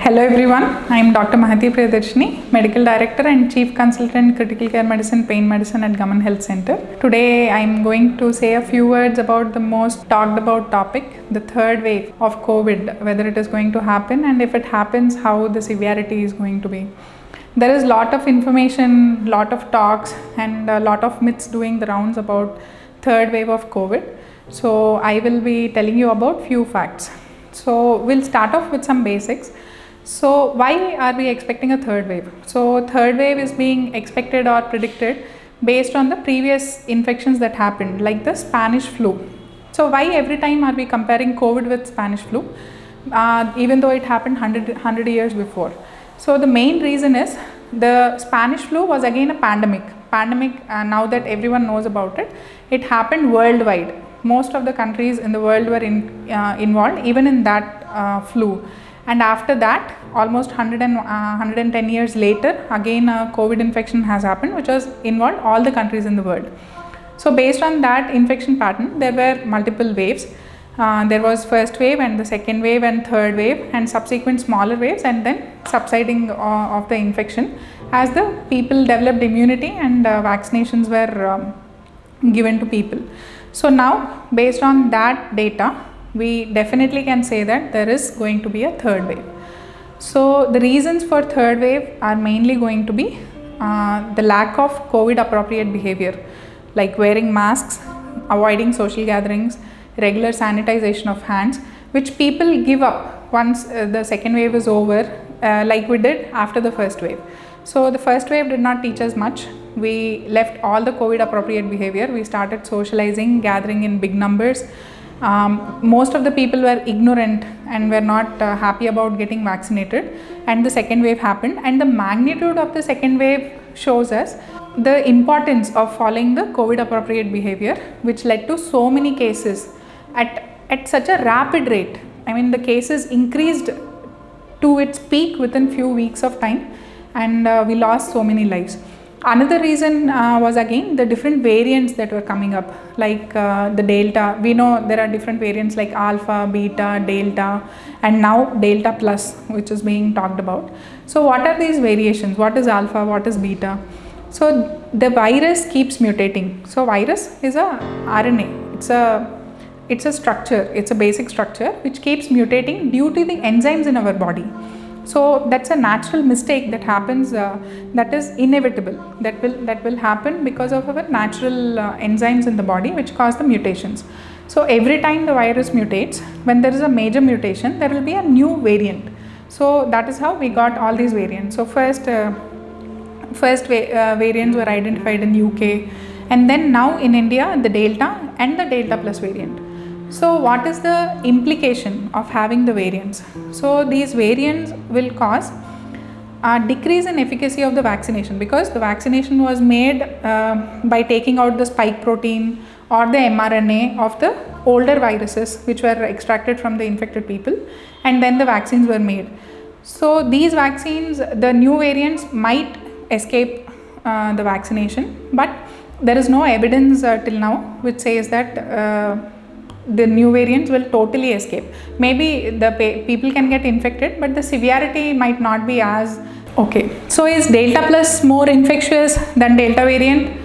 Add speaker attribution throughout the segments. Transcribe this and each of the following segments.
Speaker 1: Hello everyone, I am Dr. Mahati Priyadarshini, Medical Director and Chief Consultant Critical Care Medicine, Pain Medicine at Gaman Health Center. Today I am going to say a few words about the most talked about topic, the third wave of COVID, whether it is going to happen and if it happens, how the severity is going to be. There is a lot of information, lot of talks and a lot of myths doing the rounds about third wave of COVID. So I will be telling you about few facts. So we'll start off with some basics. So why are we expecting a third wave? So third wave is being expected or predicted based on the previous infections that happened, like the Spanish flu. So why every time are we comparing COVID with Spanish flu, even though it happened 100 years before? So the main reason is the Spanish flu was again a pandemic. Now that everyone knows about it, it happened worldwide. Most of the countries in the world were involved even in that flu. And after that, almost 110 years later, again a COVID infection has happened, which has involved all the countries in the world. So based on that infection pattern, there were multiple waves. There was first wave and the second wave and third wave and subsequent smaller waves, and then subsiding of the infection as the people developed immunity and vaccinations were given to people. So now, based on that data, we definitely can say that there is going to be a third wave. So the reasons for third wave are mainly going to be the lack of COVID appropriate behavior, like wearing masks, avoiding social gatherings, regular sanitization of hands, which people give up once the second wave is over, like we did after the first wave. So the first wave did not teach us much. We left all the COVID appropriate behavior. We started socializing, gathering in big numbers. Most of the people were ignorant and were not happy about getting vaccinated, and the second wave happened, and the magnitude of the second wave shows us the importance of following the COVID appropriate behavior, which led to so many cases at such a rapid rate. I mean, the cases increased to its peak within few weeks of time, and we lost so many lives. Another reason was again the different variants that were coming up, like the Delta. We know there are different variants like Alpha, Beta, Delta, and now Delta Plus, which is being talked about. So what are these variations? What is Alpha? What is Beta? So the virus keeps mutating. So virus is a RNA. It's a structure. It's a basic structure which keeps mutating due to the enzymes in our body. So that's a natural mistake that happens, that is inevitable, that will happen because of our natural enzymes in the body which cause the mutations. So every time the virus mutates, when there is a major mutation, there will be a new variant. So that is how we got all these variants. So first variants were identified in UK, and then now in India the Delta and the Delta Plus variant. So what is the implication of having the variants? So these variants will cause a decrease in efficacy of the vaccination, because the vaccination was made by taking out the spike protein or the mRNA of the older viruses which were extracted from the infected people, and then the vaccines were made. So these vaccines, the new variants might escape the vaccination, but there is no evidence till now which says that the new variants will totally escape. Maybe the people can get infected, but the severity might not be as okay. So is Delta Plus more infectious than Delta variant?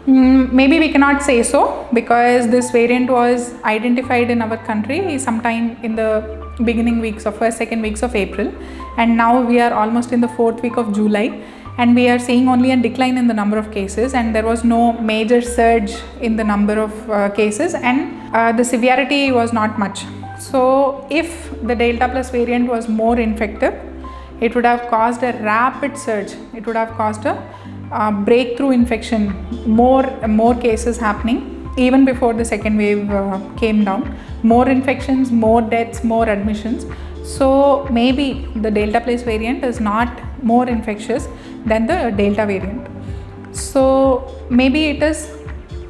Speaker 1: Maybe we cannot say so, because this variant was identified in our country sometime in the beginning weeks of first, second weeks of April, and now we are almost in the fourth week of July. And we are seeing only a decline in the number of cases, and there was no major surge in the number of cases, and the severity was not much. So if the Delta Plus variant was more infective, it would have caused a rapid surge. It would have caused a breakthrough infection, more cases happening even before the second wave came down. More infections, more deaths, more admissions. So maybe the Delta Plus variant is not more infectious than the Delta variant. So maybe it is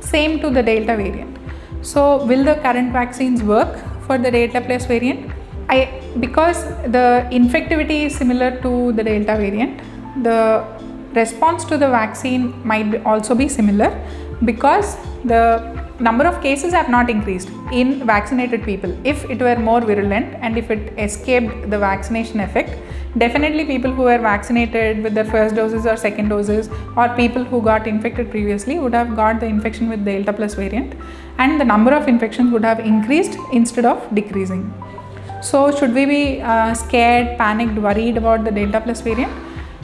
Speaker 1: same to the Delta variant. So will the current vaccines work for the Delta Plus variant? Because the infectivity is similar to the Delta variant, the response to the vaccine might also be similar, because the number of cases have not increased in vaccinated people. If it were more virulent and if it escaped the vaccination effect, Definitely people who were vaccinated with their first doses or second doses, or people who got infected previously would have got the infection with Delta plus variant, and the number of infections would have increased instead of decreasing. So should we be scared, panicked, worried about the Delta plus variant?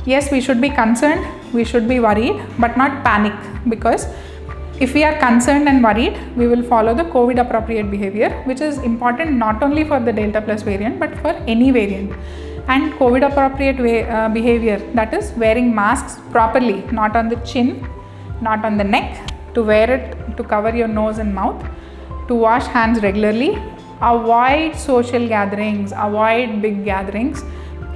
Speaker 1: Yes, we should be concerned, we should be worried, but not panic, because if we are concerned and worried, we will follow the COVID appropriate behavior, which is important not only for the Delta plus variant but for any variant. And COVID appropriate behavior, that is wearing masks properly, not on the chin, not on the neck, to wear it to cover your nose and mouth, to wash hands regularly, avoid social gatherings, avoid big gatherings,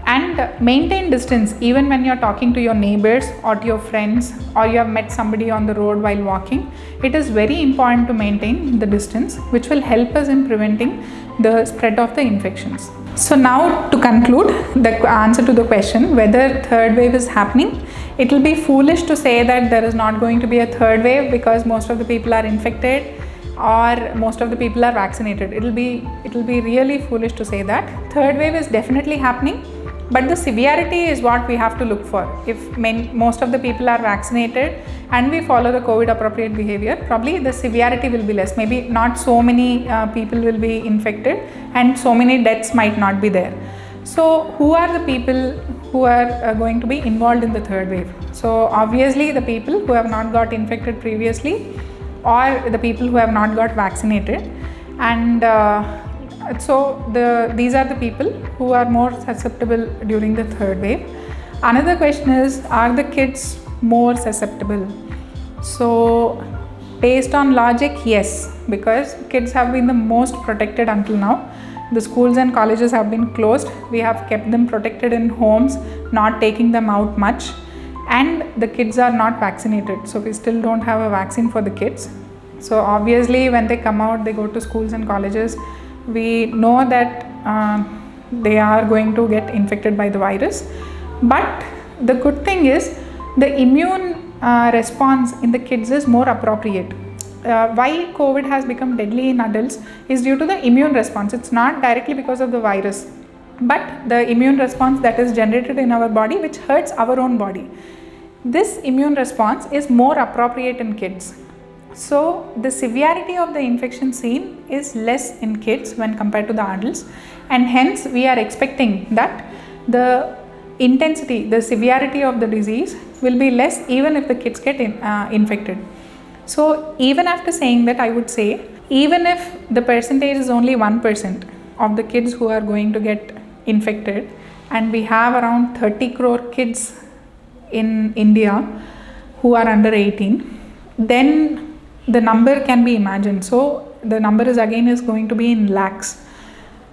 Speaker 1: and maintain distance even when you're talking to your neighbors or to your friends, or you have met somebody on the road while walking. It is very important to maintain the distance, which will help us in preventing the spread of the infections. So now, to conclude the answer to the question whether third wave is happening, it will be foolish to say that there is not going to be a third wave because most of the people are infected or most of the people are vaccinated. It will be really foolish to say that. Third wave is definitely happening, but the severity is what we have to look for. If most of the people are vaccinated and we follow the COVID appropriate behavior, probably the severity will be less. Maybe not so many people will be infected and so many deaths might not be there. So who are the people who are going to be involved in the third wave? So obviously the people who have not got infected previously, or the people who have not got vaccinated, and so these are the people who are more susceptible during the third wave. Another question is, are the kids more susceptible? So based on logic, yes, because kids have been the most protected until now. The schools and colleges have been closed. We have kept them protected in homes, not taking them out much, and the kids are not vaccinated. So we still don't have a vaccine for the kids. So obviously when they come out, they go to schools and colleges, we know that they are going to get infected by the virus. But the good thing is the immune response in the kids is more appropriate. Why COVID has become deadly in adults is due to the immune response. It's not directly because of the virus, but the immune response that is generated in our body, which hurts our own body. This immune response is more appropriate in kids. So the severity of the infection seen is less in kids when compared to the adults, and hence we are expecting that the intensity, the severity of the disease will be less even if the kids get infected. So even after saying that, I would say even if the percentage is only 1% of the kids who are going to get infected, and we have around 30 crore kids in India who are under 18, then the number can be imagined. So the number is going to be in lakhs.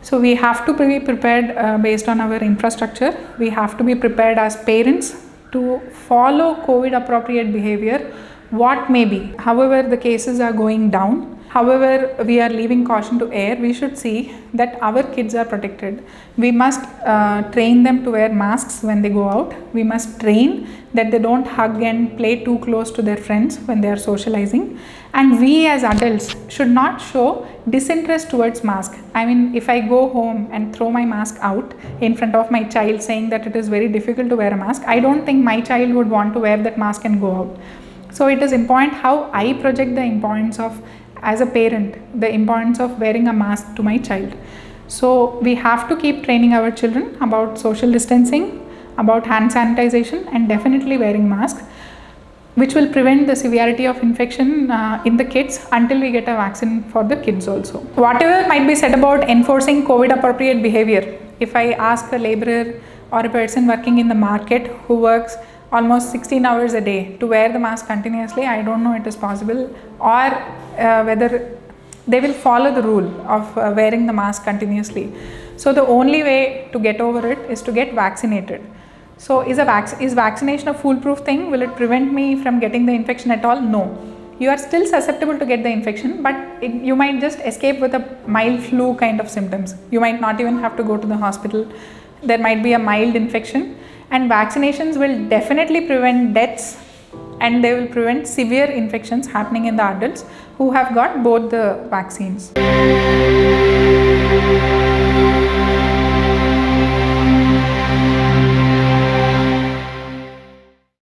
Speaker 1: So we have to be prepared based on our infrastructure. We have to be prepared as parents to follow COVID appropriate behavior, what may be. However, the cases are going down. However, we are leaving caution to err. We should see that our kids are protected. We must train them to wear masks when they go out. We must train that they don't hug and play too close to their friends when they are socializing. And we as adults should not show disinterest towards mask. I mean, if I go home and throw my mask out in front of my child saying that it is very difficult to wear a mask, I don't think my child would want to wear that mask and go out. So it is important how I project the importance of, as a parent, the importance of wearing a mask to my child. So we have to keep training our children about social distancing, about hand sanitization, and definitely wearing masks, which will prevent the severity of infection in the kids until we get a vaccine for the kids also. Whatever might be said about enforcing COVID appropriate behavior, if I ask a laborer or a person working in the market who works almost 16 hours a day to wear the mask continuously, I don't know it is possible, or whether they will follow the rule of wearing the mask continuously. So the only way to get over it is to get vaccinated. So is vaccination a foolproof thing? Will it prevent me from getting the infection at all? No. You are still susceptible to get the infection, but you might just escape with a mild flu kind of symptoms. You might not even have to go to the hospital. There might be a mild infection, and vaccinations will definitely prevent deaths, and they will prevent severe infections happening in the adults who have got both the vaccines.